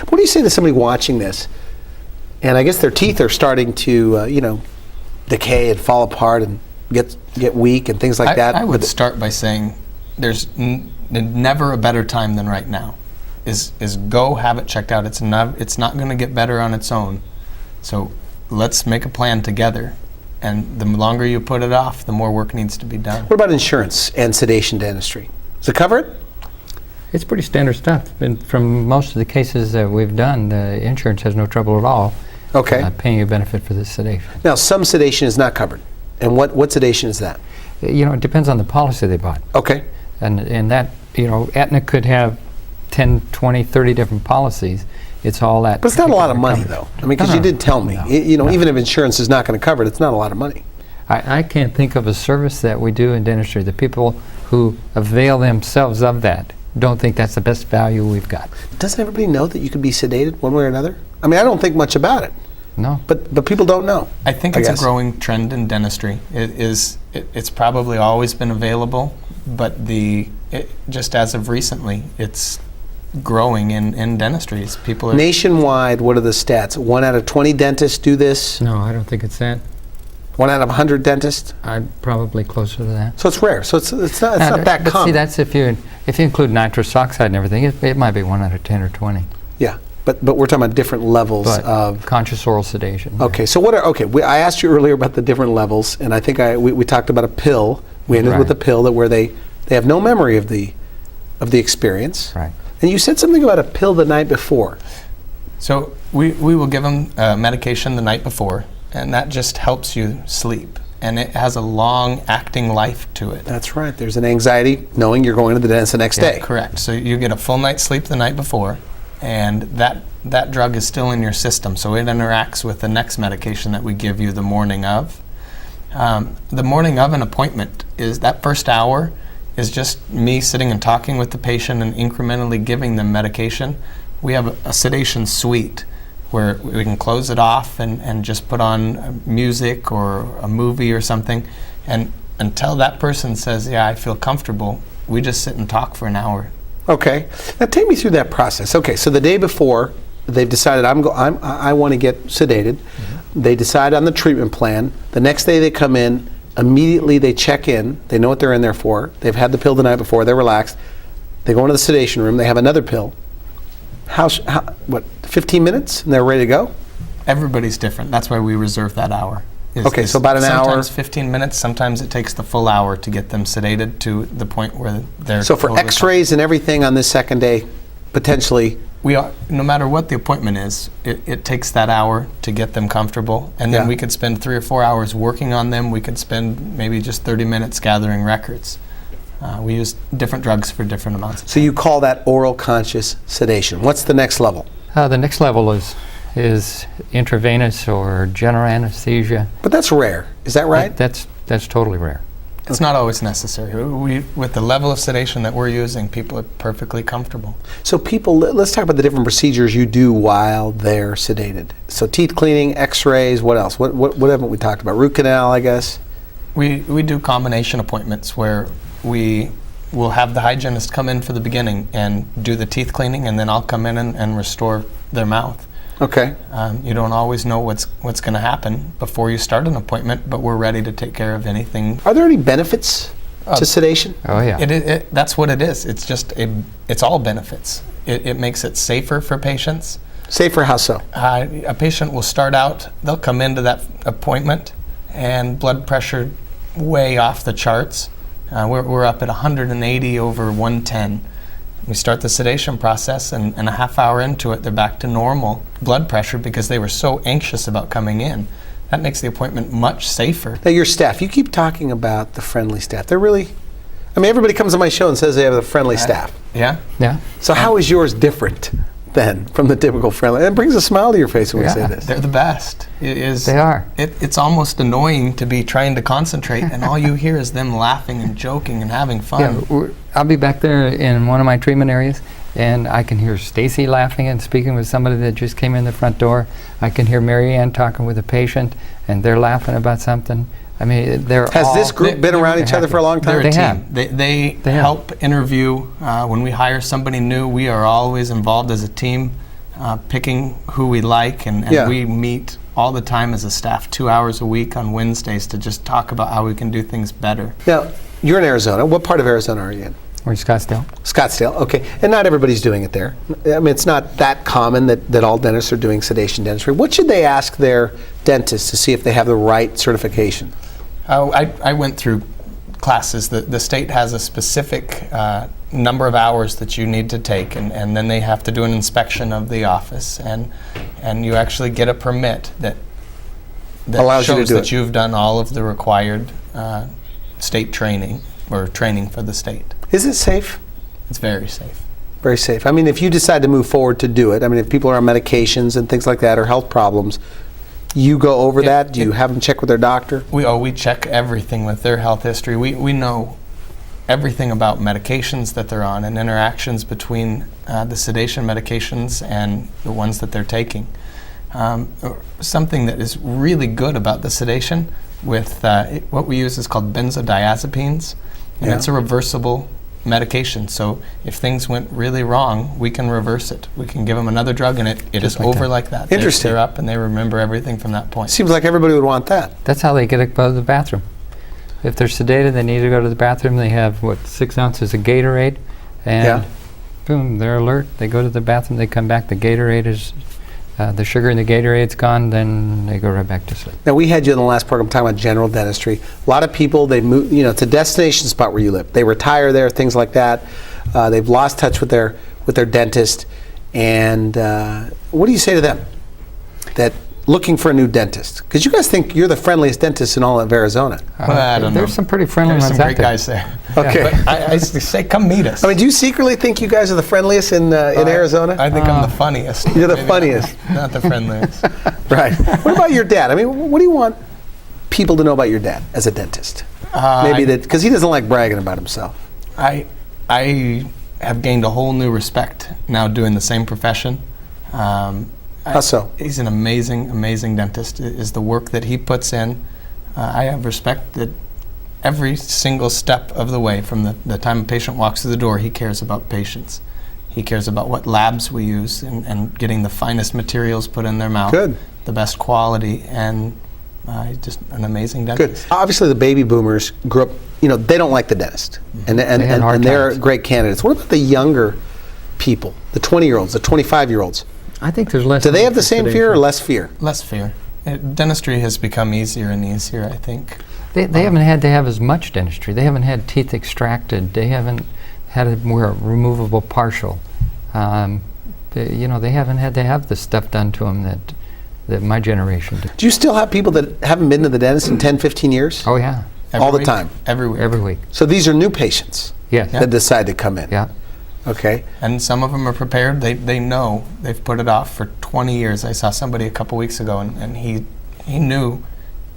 What do you say to somebody watching this, and I guess their teeth are starting to, decay and fall apart and get weak and things like that? I would start by saying there's never a better time than right now. Is go have it checked out. It's not going to get better on its own. So let's make a plan together. And the longer you put it off, the more work needs to be done. What about insurance and sedation dentistry? Does it cover it? It's pretty standard stuff. And from most of the cases that we've done, the insurance has no trouble at all paying a benefit for this sedation. Now, some sedation is not covered. And what sedation is that? It depends on the policy they bought. Okay. And that, Aetna could have 10, 20, 30 different policies. It's all that. But it's not a lot of money, though. I mean, because you did tell me, even if insurance is not going to cover it, it's not a lot of money. I can't think of a service that we do in dentistry. The people who avail themselves of that don't think that's the best value we've got. Doesn't everybody know that you can be sedated one way or another? I mean, I don't think much about it. No. But people don't know. I think it's a growing trend in dentistry. It's probably always been available, but just as of recently, it's growing in dentistry. People are nationwide. What are the stats? 1 out of 20 dentists do this. No, I don't think it's that. 1 out of 100 dentists. I'm probably closer to that. So it's rare. So it's not that but common. See, that's if you include nitrous oxide and everything, it might be 1 out of 10 or 20. Yeah, but we're talking about different levels of conscious oral sedation. Okay, so I asked you earlier about the different levels, and I think we talked about a pill. We ended with a pill where they have no memory of the experience. Right. And you said something about a pill the night before. So we will give them medication the night before, and that just helps you sleep. And it has a long-acting life to it. That's right. There's an anxiety knowing you're going to the dentist the next day. Correct. So you get a full night's sleep the night before, and that drug is still in your system, so it interacts with the next medication that we give you the morning of. The morning of an appointment is that first hour is just me sitting and talking with the patient and incrementally giving them medication. We have a sedation suite where we can close it off and just put on music or a movie or something. And until that person says, yeah, I feel comfortable, we just sit and talk for an hour. Okay. Now take me through that process. Okay, so the day before, they've decided I want to get sedated. Mm-hmm. They decide on the treatment plan. The next day they come in, immediately they check in. They know what they're in there for. They've had the pill the night before. They're relaxed. They go into the sedation room. They have another pill. 15 minutes and they're ready to go? Everybody's different. That's why we reserve that hour. So about an hour? Sometimes 15 minutes. Sometimes it takes the full hour to get them sedated to the point where they're... So for x-rays and everything on this second day, potentially... No matter what the appointment is, it takes that hour to get them comfortable. And then we could spend 3 or 4 hours working on them. We could spend maybe just 30 minutes gathering records. We use different drugs for different amounts of time. So you call that oral conscious sedation. What's the next level? The next level is intravenous or general anesthesia. But that's rare. Is that right? That's totally rare. It's not always necessary. With the level of sedation that we're using, people are perfectly comfortable. So let's talk about the different procedures you do while they're sedated. So teeth cleaning, x-rays, what else? What haven't we talked about? Root canal, I guess? We do combination appointments where we will have the hygienist come in for the beginning and do the teeth cleaning, and then I'll come in and restore their mouth. Okay. You don't always know what's going to happen before you start an appointment, but we're ready to take care of anything. Are there any benefits to sedation? Oh yeah. That's what it is. It's all benefits. It makes it safer for patients. Safer how so? A patient will start out, they'll come into that appointment and blood pressure way off the charts. We're up at 180 over 110. We start the sedation process, and a half hour into it, they're back to normal blood pressure because they were so anxious about coming in. That makes the appointment much safer. Now, your staff, you keep talking about the friendly staff. They're really, everybody comes on my show and says they have a friendly staff. Yeah. Yeah. So how is yours different then from the typical friendly? It brings a smile to your face when we say this. They're the best. They are. It's almost annoying to be trying to concentrate, and all you hear is them laughing and joking and having fun. Yeah, I'll be back there in one of my treatment areas, and I can hear Stacy laughing and speaking with somebody that just came in the front door. I can hear Mary Ann talking with a patient, and they're laughing about something. Has this group been around each other for a long time? They're a team. They help interview. When we hire somebody new, we are always involved as a team. picking who we like, and Yeah. we meet all the time as a staff, 2 hours a week on Wednesdays to just talk about how we can do things better. Now, you're in Arizona. What part of Arizona are you in? Or Scottsdale. Scottsdale, okay. And not everybody's doing it there. I mean, it's not that common that all dentists are doing sedation dentistry. What should they ask their dentists to see if they have the right certification? I went through classes. The state has a specific number of hours that you need to take, and then they have to do an inspection of the office, and you actually get a permit that Allows you to shows do that it. you've done all of the required state training or training for the state. Is it safe? It's very safe. Very safe. I mean, if you decide to move forward to do it, I mean, if people are on medications and things like that or health problems, you go over that? Do you have them check with their doctor? We check everything with their health history. We know everything about medications that they're on and interactions between the sedation medications and the ones that they're taking. Something that is really good about the sedation with what we use is called benzodiazepines, and Yeah. it's a reversible medication. So if things went really wrong, we can reverse it. We can give them another drug, and it is like over that. like that. Interesting. They're up and they remember everything from that point. Seems like everybody would want that. That's how they get to go to the bathroom. If they're sedated, they need to go to the bathroom. They have, 6 ounces of Gatorade, and Yeah. boom, they're alert. They go to the bathroom, they come back, the Gatorade is, the sugar in the Gatorade's gone, then they go right back to sleep. Now, we had you in the last program talking about general dentistry. A lot of people, they move, it's a destination spot where you live. They retire there, things like that. They've lost touch with their dentist. And what do you say to them that looking for a new dentist? Because you guys think you're the friendliest dentist in all of Arizona. Well, I don't know. There's some pretty friendly There's ones some out great there. guys there. Okay. But I say, come meet us. I mean, do you secretly think you guys are the friendliest in Arizona? I think I'm the funniest. You're the Maybe funniest. Not the friendliest. Right. What about your dad? I mean, what do you want people to know about your dad as a dentist? Maybe that, because he doesn't like bragging about himself. I have gained a whole new respect now doing the same profession. How so? He's an amazing, amazing dentist. Is the work that he puts in. I have respect that every single step of the way, from the time a patient walks through the door, he cares about patients. He cares about what labs we use and getting the finest materials put in their mouth. Good. The best quality, and just an amazing Good. dentist. Obviously, the baby boomers grew up, they don't like the dentist. And had hard they're times. great candidates. What about the younger people, the 20-year-olds, the 25-year-olds? I think there's less. Do they need have the for same fear sedation. or less fear? Less fear. Dentistry has become easier and easier, I think. They haven't had to have as much dentistry. They haven't had teeth extracted. They haven't had to wear a removable partial. They haven't had to have the stuff done to them that my generation did. Do you still have people that haven't been to the dentist in 10, 15 years? Oh yeah, All the week, time? Every week. every week. So these are new patients Yes. that decide to come in? Yeah. Okay. And some of them are prepared. They know. They've put it off for 20 years. I saw somebody a couple weeks ago, and he knew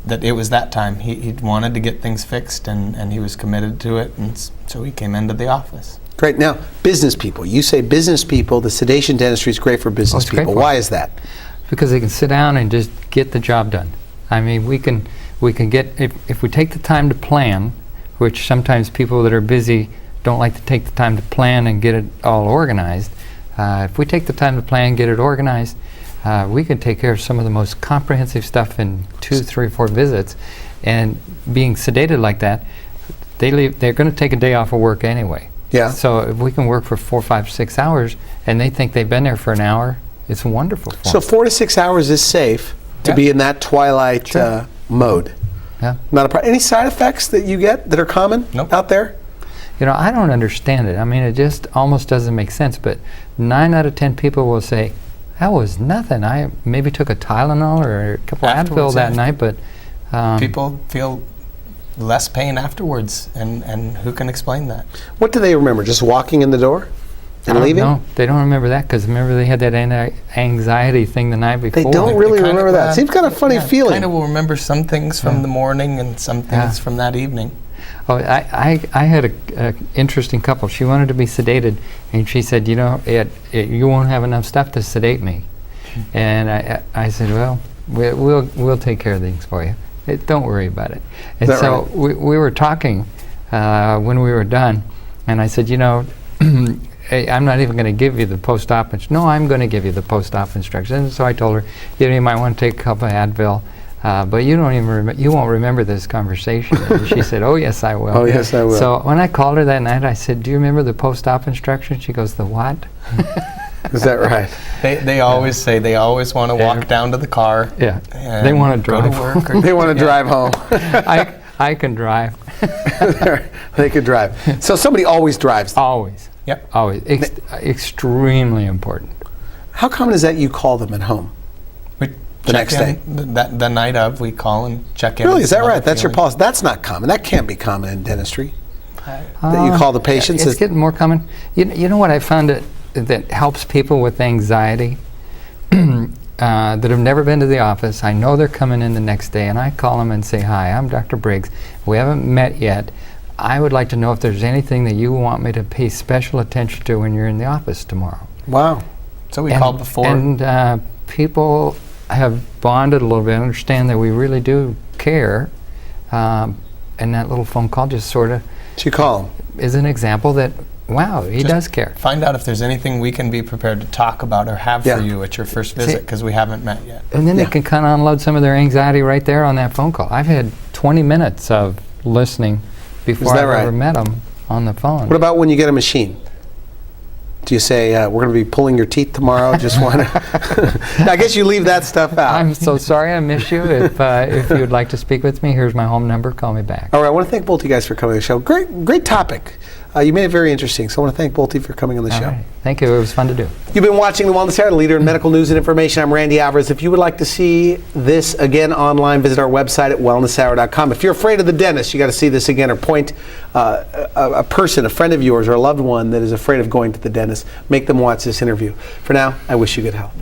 that it was that time. He wanted to get things fixed, and he was committed to it, and so he came into the office. Great. Now, business people. You say business people, the sedation dentistry is great for business it's great people. for Why them. is that? Because they can sit down and just get the job done. I mean, we can get, if we take the time to plan, which sometimes people that are busy don't like to take the time to plan and get it all organized. If we take the time to plan, get it organized, we can take care of some of the most comprehensive stuff in 2, 3, 4 visits. And being sedated like that, they're going to take a day off of work anyway. Yeah. So if we can work for 4, 5, 6 hours, and they think they've been there for an hour, it's wonderful for So them. 4 to 6 hours is safe to Yeah. be in that twilight Sure. mode. Yeah. Not a problem. Any side effects that you get that are common Nope. out there? I don't understand it. I mean, it just almost doesn't make sense. But 9 out of 10 people will say, that was nothing. I maybe took a Tylenol or a couple Advil Afterwards, that yeah. night, but People feel less pain afterwards, and who can explain that? What do they remember? Just walking in the door and leaving? No, they don't remember that because remember they had that anxiety thing the night before. They don't really remember that. Seems kind of funny feeling. Kind of will remember some things from the morning and some things from that evening. Oh, I had a interesting couple. She wanted to be sedated, and she said, you won't have enough stuff to sedate me. And I said, well, we'll take care of things for you. Don't worry about it. And that so right? we were talking when we were done, and I said, hey, I'm not even going to give you the post-op instructions. No, I'm going to give you the post-op instructions. And so I told her, you might want to take a couple of Advil, but you won't remember this conversation. And she said, oh, yes, I will. Oh, yes, I will. So when I called her that night, I said, do you remember the post-op instructions? She goes, the what? Is that right? They always say they always want to walk down to the car. Yeah, and they want to go drive. to work. Or They want to drive home. I can drive. They could drive. So somebody always drives. Always. Yep. Always. Extremely important. How common is that you call them at home? The next day? The night of, we call and check in. Really? Is that and see how right? they're That's your feeling. policy? That's not common. That can't be common in dentistry. That you call the patients? It's getting more common. You know what I found that helps people with anxiety that have never been to the office. I know they're coming in the next day, and I call them and say, hi, I'm Dr. Briggs. We haven't met yet. I would like to know if there's anything that you want me to pay special attention to when you're in the office tomorrow. Wow. So we called before. And people have bonded a little bit, understand that we really do care. And that little phone call just sort of So you call them. is an example that, wow, he does care. Find out if there's anything we can be prepared to talk about or have Yeah. for you at your first visit, because we haven't met yet. And then Yeah. they can kind of unload some of their anxiety right there on that phone call. I've had 20 minutes of listening before that I've right? ever met them on the phone. What about when you get a machine? Do you say, we're going to be pulling your teeth tomorrow? Just want to... I guess you leave that stuff out. I'm so sorry I missed you. If you'd like to speak with me, here's my home number. Call me back. All right, I want to thank both of you guys for coming on the show. Great topic. You made it very interesting, so I want to thank both of you for coming on the All show. right. Thank you. It was fun to do. You've been watching The Wellness Hour, the leader in medical news and information. I'm Randy Alvarez. If you would like to see this again online, visit our website at wellnesshour.com. If you're afraid of the dentist, you got to see this again, or point a person, a friend of yours, or a loved one that is afraid of going to the dentist. Make them watch this interview. For now, I wish you good health.